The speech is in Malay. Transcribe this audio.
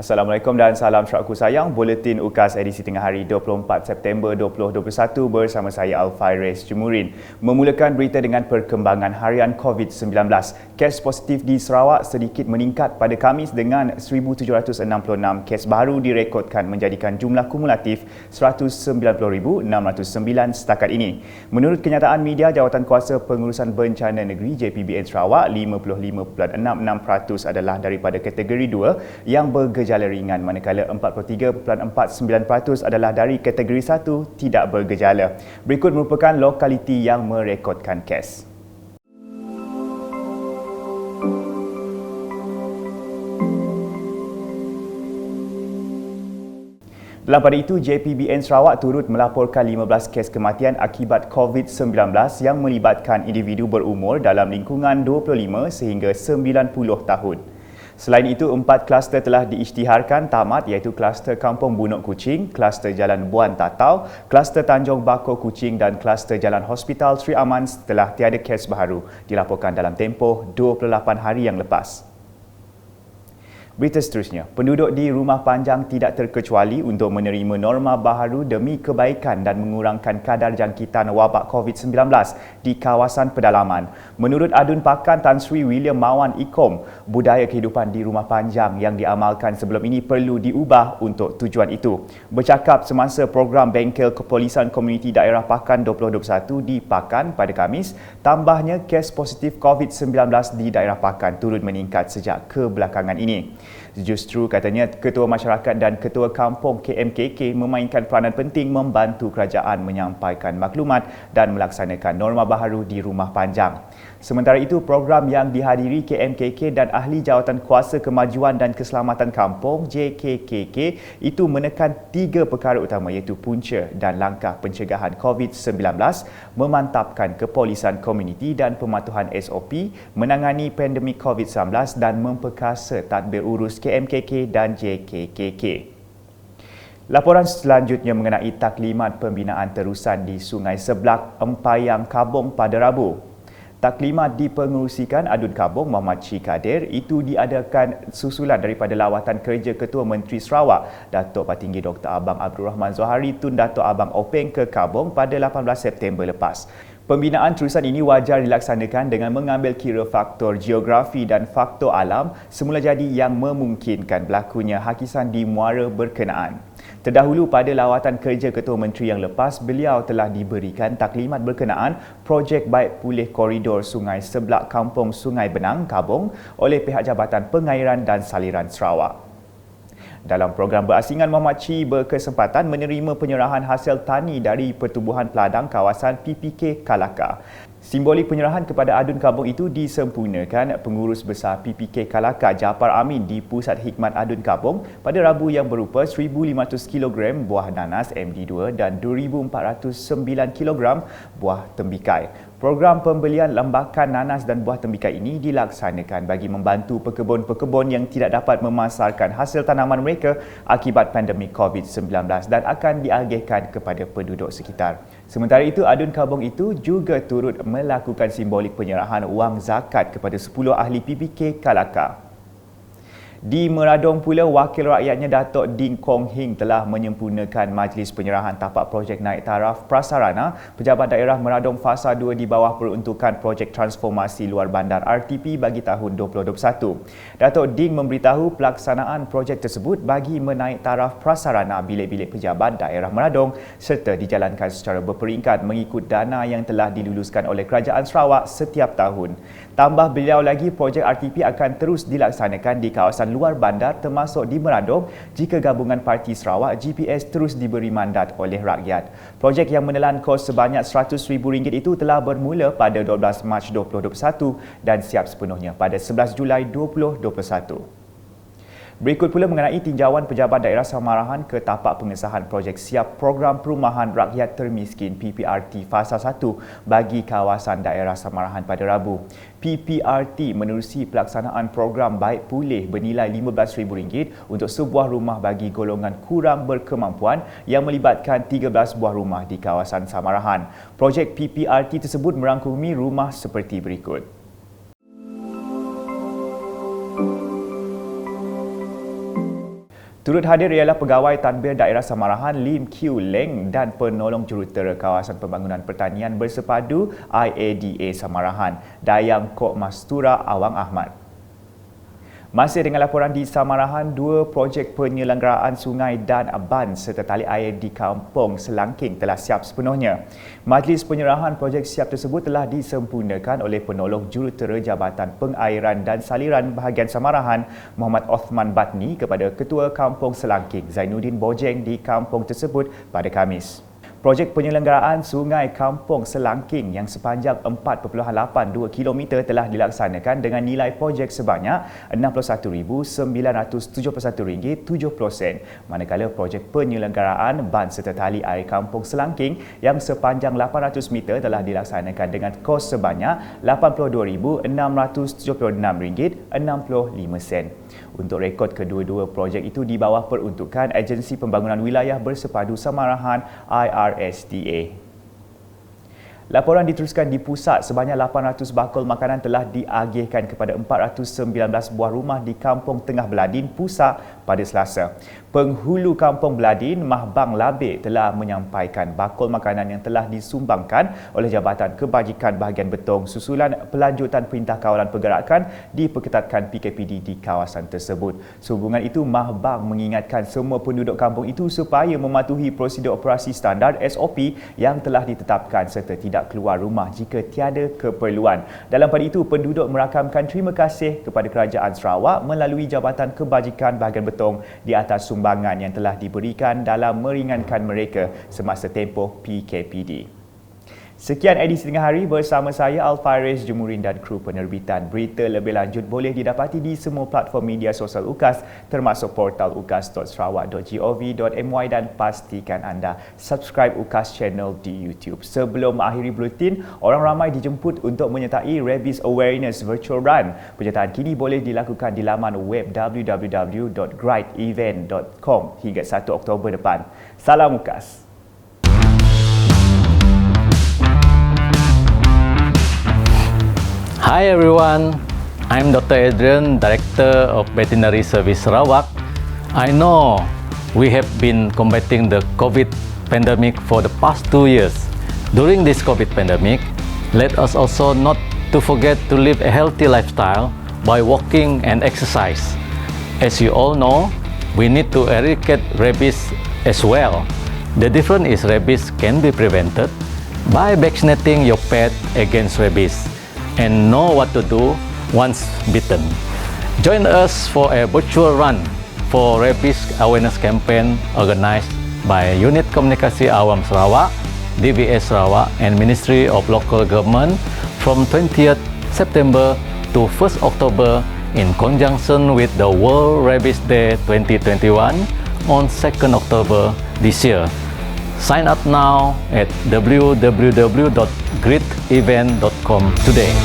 Assalamualaikum dan salam syaraku sayang. Buletin UKAS edisi tengah hari 24 September 2021 bersama saya Alfairez Jumurin. Memulakan berita dengan perkembangan harian COVID-19. Kes positif di Sarawak sedikit meningkat pada Khamis dengan 1,766 kes baru direkodkan menjadikan jumlah kumulatif 190,609 setakat ini. Menurut kenyataan media, Jawatankuasa Pengurusan Bencana Negeri JPBN Sarawak, 55.66% adalah daripada kategori 2 yang bergejala ringan, manakala 43.49% adalah dari kategori 1 tidak bergejala. Berikut merupakan lokaliti yang merekodkan kes. Dalam pada itu, JPBN Sarawak turut melaporkan 15 kes kematian akibat COVID-19 yang melibatkan individu berumur dalam lingkungan 25 sehingga 90 tahun. Selain itu, 4 kluster telah diisytiharkan tamat iaitu kluster Kampung Bunuk Kuching, kluster Jalan Buan Tatau, kluster Tanjung Bakor Kuching dan kluster Jalan Hospital Sri Aman setelah tiada kes baru dilaporkan dalam tempoh 28 hari yang lepas. Berita seterusnya, penduduk di Rumah Panjang tidak terkecuali untuk menerima norma baharu demi kebaikan dan mengurangkan kadar jangkitan wabak COVID-19 di kawasan pedalaman. Menurut Adun Pakan Tan Sri William Mawan Ikom, budaya kehidupan di Rumah Panjang yang diamalkan sebelum ini perlu diubah untuk tujuan itu. Bercakap semasa program Bengkel Kepolisian Komuniti Daerah Pakan 2021 di Pakan pada Khamis, tambahnya kes positif COVID-19 di daerah Pakan turut meningkat sejak kebelakangan ini. Justru katanya Ketua Masyarakat dan Ketua Kampung KMKK memainkan peranan penting membantu kerajaan menyampaikan maklumat dan melaksanakan norma baharu di Rumah Panjang. Sementara itu, program yang dihadiri KMKK dan Ahli Jawatankuasa Kemajuan dan Keselamatan Kampung JKKK itu menekan 3 perkara utama iaitu punca dan langkah pencegahan COVID-19, memantapkan kepolisian komuniti dan pematuhan SOP, menangani pandemik COVID-19 dan memperkasa tadbir urus KMKK dan JKKK. Laporan selanjutnya mengenai taklimat pembinaan terusan di Sungai Seblak, Empayang, Kabong pada Rabu. Taklimat dipengerusikan Adun Kabong Muhammad Cik Kadir. Itu diadakan susulan daripada lawatan kerja Ketua Menteri Sarawak Datuk Patinggi Dr. Abang Abdul Rahman Zohari Tun Datuk Abang Openg ke Kabong pada 18 September lepas. Pembinaan terusan ini wajar dilaksanakan dengan mengambil kira faktor geografi dan faktor alam semula jadi yang memungkinkan berlakunya hakisan di muara berkenaan. Terdahulu pada lawatan kerja Ketua Menteri yang lepas, beliau telah diberikan taklimat berkenaan projek baik pulih koridor Sungai Seblak Kampung Sungai Benang, Kabong oleh pihak Jabatan Pengairan dan Saliran Sarawak. Dalam program berasingan, Muhammad Cik berkesempatan menerima penyerahan hasil tani dari Pertubuhan Peladang kawasan PPK Kalaka. Simbolik penyerahan kepada Adun Kabong itu disempurnakan Pengurus Besar PPK Kalaka Japar Amin di Pusat Hikmat Adun Kabong pada Rabu yang berupa 1,500 kg buah nanas MD2 dan 2,409 kg buah tembikai. Program pembelian lembakan nanas dan buah tembikai ini dilaksanakan bagi membantu pekebun-pekebun yang tidak dapat memasarkan hasil tanaman mereka akibat pandemik COVID-19 dan akan diagihkan kepada penduduk sekitar. Sementara itu, Adun Kabong itu juga turut melakukan simbolik penyerahan wang zakat kepada 10 ahli PPK Kalaka. Di Meradong pula, Wakil Rakyatnya Datuk Ding Kong Hing telah menyempurnakan majlis penyerahan tapak projek naik taraf prasarana Pejabat Daerah Meradong Fasa 2 di bawah peruntukan projek transformasi luar bandar RTP bagi tahun 2021. Datuk Ding memberitahu pelaksanaan projek tersebut bagi menaik taraf prasarana bilik-bilik pejabat daerah Meradong serta dijalankan secara berperingkat mengikut dana yang telah diluluskan oleh Kerajaan Sarawak setiap tahun. Tambah beliau lagi, projek RTP akan terus dilaksanakan di kawasan luar bandar termasuk di Meradong jika Gabungan Parti Sarawak GPS terus diberi mandat oleh rakyat. Projek yang menelan kos sebanyak RM100,000 itu telah bermula pada 12 Mac 2021 dan siap sepenuhnya pada 11 Julai 2021. Berikut pula mengenai tinjauan Pejabat Daerah Samarahan ke tapak pengesahan projek siap Program Perumahan Rakyat Termiskin PPRT Fasa 1 bagi kawasan daerah Samarahan pada Rabu. PPRT menerusi pelaksanaan program baik pulih bernilai RM15,000 untuk sebuah rumah bagi golongan kurang berkemampuan yang melibatkan 13 buah rumah di kawasan Samarahan. Projek PPRT tersebut merangkumi rumah seperti berikut. Turut hadir ialah Pegawai Tadbir Daerah Samarahan Lim Kiu Leng dan Penolong Jurutera Kawasan Pembangunan Pertanian Bersepadu IADA Samarahan, Dayang Kok Mastura Awang Ahmad. Masih dengan laporan di Samarahan, 2 projek penyelenggaraan sungai dan ban serta tali air di Kampung Selangking telah siap sepenuhnya. Majlis penyerahan projek siap tersebut telah disempurnakan oleh Penolong Jurutera Jabatan Pengairan dan Saliran Bahagian Samarahan, Muhammad Othman Batni kepada Ketua Kampung Selangking, Zainuddin Bojeng di kampung tersebut pada Khamis. Projek penyelenggaraan Sungai Kampung Selangking yang sepanjang 4.82 km telah dilaksanakan dengan nilai projek sebanyak RM61,971.70, manakala projek penyelenggaraan ban serta tali air Kampung Selangking yang sepanjang 800 meter telah dilaksanakan dengan kos sebanyak RM82,676.65. Untuk rekod kedua-dua projek itu di bawah peruntukan Agensi Pembangunan Wilayah Bersepadu Samarahan IRSDA. Laporan diteruskan di pusat, sebanyak 800 bakul makanan telah diagihkan kepada 419 buah rumah di Kampung Tengah Beladin, Pusak pada Selasa. Penghulu Kampung Beladin, Mahbang Labik telah menyampaikan bakul makanan yang telah disumbangkan oleh Jabatan Kebajikan Bahagian Betong susulan pelanjutan Perintah Kawalan Pergerakan diperketatkan PKPD di kawasan tersebut. Sehubungan itu, Mahbang mengingatkan semua penduduk kampung itu supaya mematuhi prosedur operasi standard SOP yang telah ditetapkan serta tidak keluar rumah jika tiada keperluan. Dalam pada itu, penduduk merakamkan terima kasih kepada Kerajaan Sarawak melalui Jabatan Kebajikan Bahagian Betong di atas sumbangan yang telah diberikan dalam meringankan mereka semasa tempoh PKPD. Sekian edisi tengah hari bersama saya Alfaris Jemurin dan kru penerbitan. Berita lebih lanjut boleh didapati di semua platform media sosial UKAS termasuk portal ukas.sarawak.gov.my dan pastikan anda subscribe UKAS channel di YouTube. Sebelum mengakhiri buletin, orang ramai dijemput untuk menyertai Rabies Awareness Virtual Run. Penyertaan kini boleh dilakukan di laman web www.grightevent.com hingga 1 Oktober depan. Salam UKAS. Hi everyone, I'm Dr. Adrian, Director of Veterinary Service Sarawak. I know we have been combating the COVID pandemic for the past 2 years. During this COVID pandemic, let us also not to forget to live a healthy lifestyle by walking and exercise. As you all know, we need to eradicate rabies as well. The difference is rabies can be prevented by vaccinating your pet against rabies and know what to do once bitten. Join us for a virtual run for rabies awareness campaign organized by Unit Komunikasi Awam Sarawak, DVS Sarawak and Ministry of Local Government from 20th September to 1st October in conjunction with the World Rabies Day 2021 on 2nd October this year. Sign up now at www.gritevent.com today.